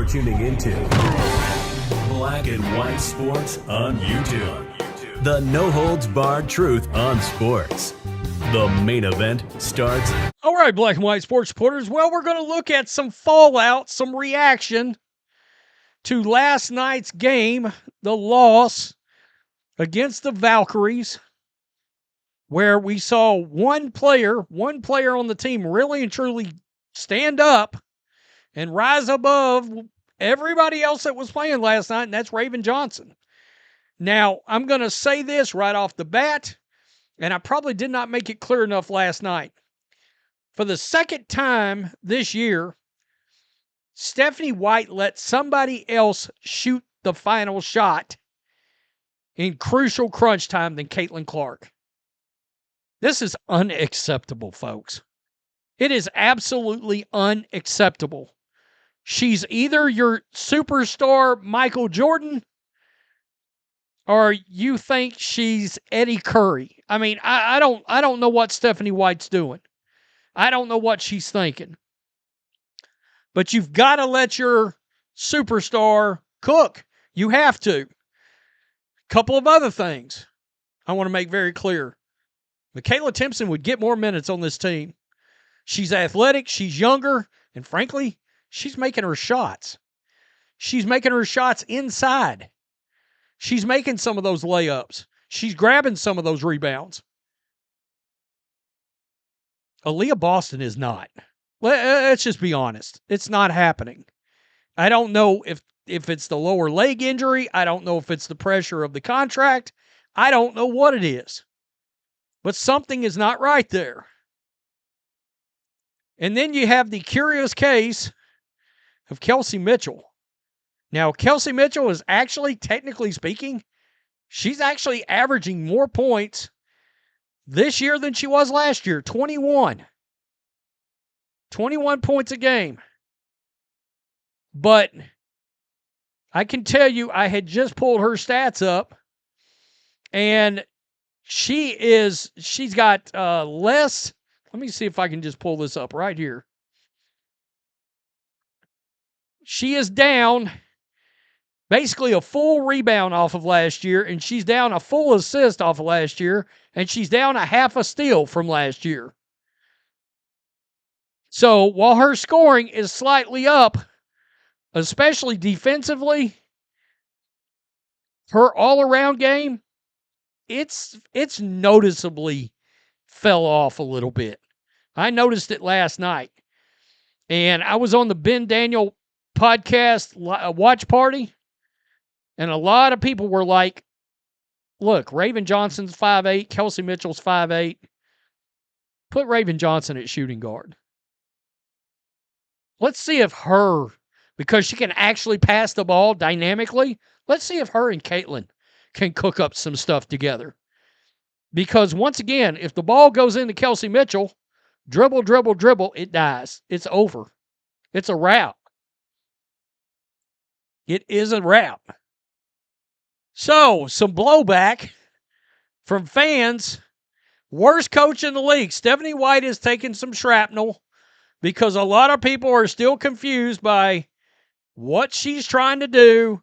You're tuning into Black and White Sports on YouTube. The no-holds-barred truth on sports. The main event starts. All right, Black and White Sports supporters. Well, we're going to look at some fallout, some reaction to last night's game, the loss against the Valkyries, where we saw one player on the team really and truly stand up and rise above everybody else that was playing last night, and that's Raven Johnson. Now, I'm going to say this right off the bat, and I probably did not make it clear enough last night. For the second time this year, Stephanie White let somebody else shoot the final shot in crucial crunch time than Caitlin Clark. This is unacceptable, folks. It is absolutely unacceptable. She's either your superstar Michael Jordan or you think she's Eddie Curry. I mean, I don't know what Stephanie White's doing. I don't know what she's thinking. But you've got to let your superstar cook. You have to. Couple of other things I want to make very clear. Michaela Timpson would get more minutes on this team. She's athletic, she's younger, and frankly, she's making her shots. She's making her shots inside. She's making some of those layups. She's grabbing some of those rebounds. Aaliyah Boston is not. Let's just be honest. It's not happening. I don't know if it's the lower leg injury. I don't know if it's the pressure of the contract. I don't know what it is. But something is not right there. And then you have the curious case of Kelsey Mitchell. Now, Kelsey Mitchell is actually, technically speaking, she's actually averaging more points this year than she was last year. 21. 21 points a game. But I can tell you, I had just pulled her stats up, and she's got less. Let me see if I can just pull this up right here. She is down basically a full rebound off of last year, and she's down a full assist off of last year, and she's down a half a steal from last year. So while her scoring is slightly up, especially defensively, her all-around game, it's noticeably fell off a little bit. I noticed it last night. And I was on the Ben Daniel podcast watch party, and a lot of people were like, look, Raven Johnson's 5'8", Kelsey Mitchell's 5'8". Put Raven Johnson at shooting guard. Let's see if her, because she can actually pass the ball dynamically, let's see if her and Caitlin can cook up some stuff together. Because once again, if the ball goes into Kelsey Mitchell, dribble, dribble, dribble, it dies. It's over. It's a wrap. It is a wrap. So, some blowback from fans. Worst coach in the league. Stephanie White is taking some shrapnel because a lot of people are still confused by what she's trying to do,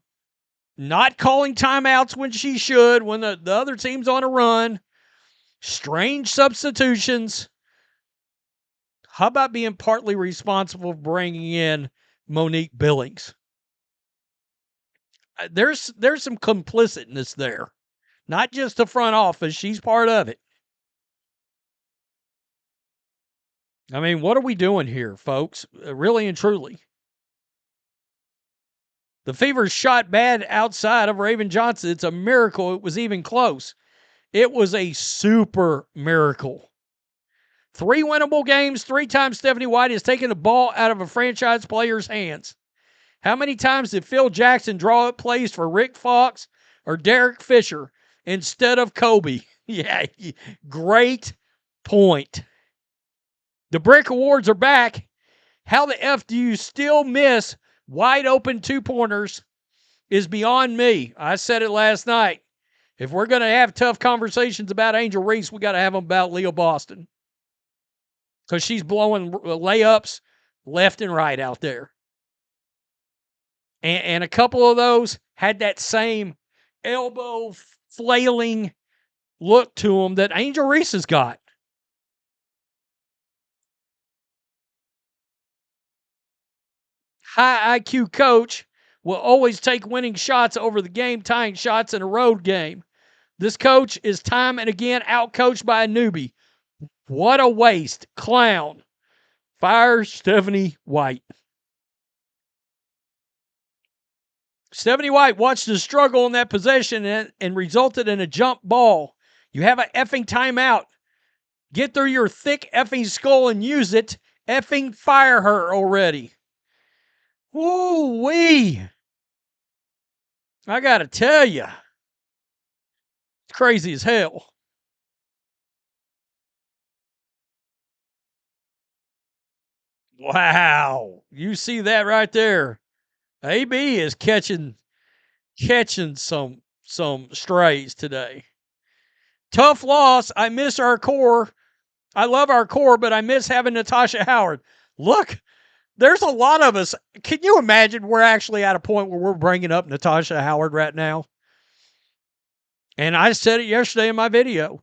not calling timeouts when she should, when the other team's on a run, strange substitutions. How about being partly responsible for bringing in Monique Billings? There's some complicitness there. Not just the front office. She's part of it. I mean, what are we doing here, folks? Really and truly. The Fever shot bad outside of Raven Johnson. It's a miracle it was even close. It was a super miracle. 3 winnable games, 3 times Stephanie White has taken the ball out of a franchise player's hands. How many times did Phil Jackson draw up plays for Rick Fox or Derek Fisher instead of Kobe? Yeah, great point. The Brick Awards are back. How the F do you still miss wide open 2-pointers is beyond me. I said it last night. If we're going to have tough conversations about Angel Reese, we got to have them about Leah Boston. Because she's blowing layups left and right out there. And a couple of those had that same elbow flailing look to them that Angel Reese has got. High IQ coach will always take winning shots over the game-tying shots in a road game. This coach is time and again outcoached by a newbie. What a waste. Clown. Fire Stephanie White. Stephanie White watched the struggle in that possession and resulted in a jump ball. You have an effing timeout. Get through your thick effing skull and use it. Effing fire her already. Woo-wee. I got to tell you. It's crazy as hell. Wow. You see that right there. AB is catching some strays today. Tough loss. I miss our core. I love our core, but I miss having Natasha Howard. Look, there's a lot of us. Can you imagine we're actually at a point where we're bringing up Natasha Howard right now? And I said it yesterday in my video.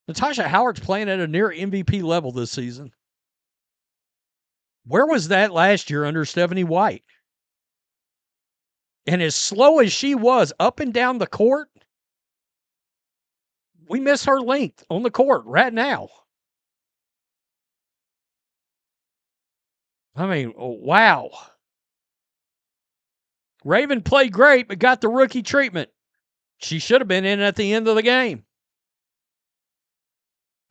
Natasha Howard's playing at a near MVP level this season. Where was that last year under Stephanie White? And as slow as she was up and down the court, we miss her length on the court right now. I mean, wow. Raven played great, but got the rookie treatment. She should have been in at the end of the game.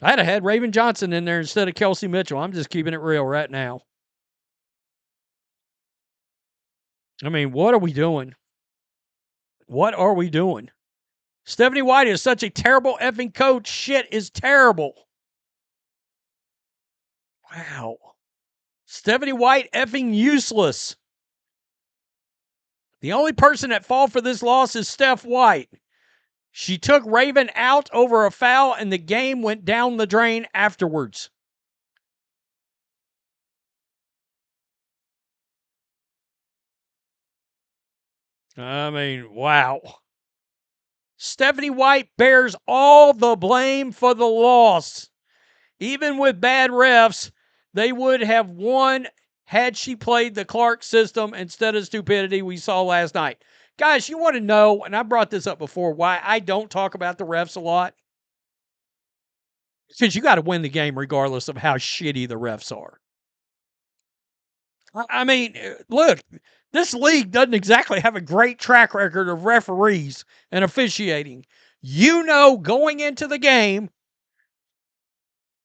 I'd have had Raven Johnson in there instead of Kelsey Mitchell. I'm just keeping it real right now. I mean, what are we doing? What are we doing? Stephanie White is such a terrible effing coach. Shit is terrible. Wow. Stephanie White effing useless. The only person at fault for this loss is Steph White. She took Raven out over a foul, and the game went down the drain afterwards. I mean, wow. Stephanie White bears all the blame for the loss. Even with bad refs, they would have won had she played the Clark system instead of stupidity we saw last night. Guys, you want to know, and I brought this up before, why I don't talk about the refs a lot? Because you got to win the game regardless of how shitty the refs are. I mean, look, this league doesn't exactly have a great track record of referees and officiating. You know, going into the game,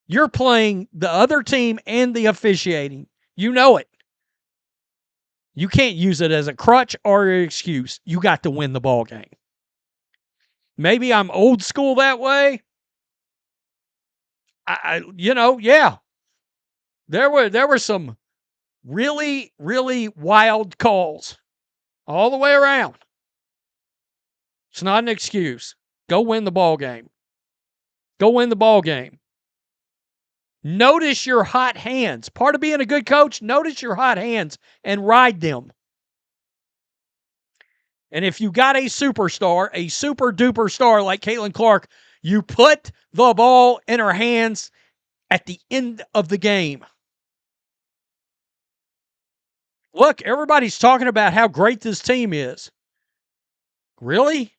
you're playing the other team and the officiating. You know it. You can't use it as a crutch or an excuse. You got to win the ball game. Maybe I'm old school that way. Yeah. There were some really, really wild calls all the way around. It's not an excuse. Go win the ball game. Go win the ball game. Notice your hot hands. Part of being a good coach, notice your hot hands and ride them. And if you got a superstar, a super duper star like Caitlin Clark, you put the ball in her hands at the end of the game. Look, everybody's talking about how great this team is. Really?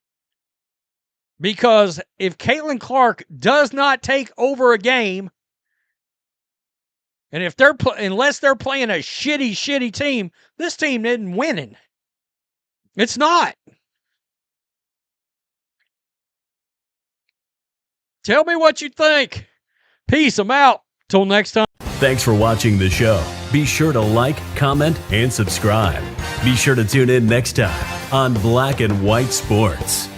Because if Caitlin Clark does not take over a game, and if unless they're playing a shitty team, this team isn't winning. It's not. Tell me what you think. Peace. I'm out. Till next time. Thanks for watching the show. Be sure to like, comment, and subscribe. Be sure to tune in next time on Black and White Sports.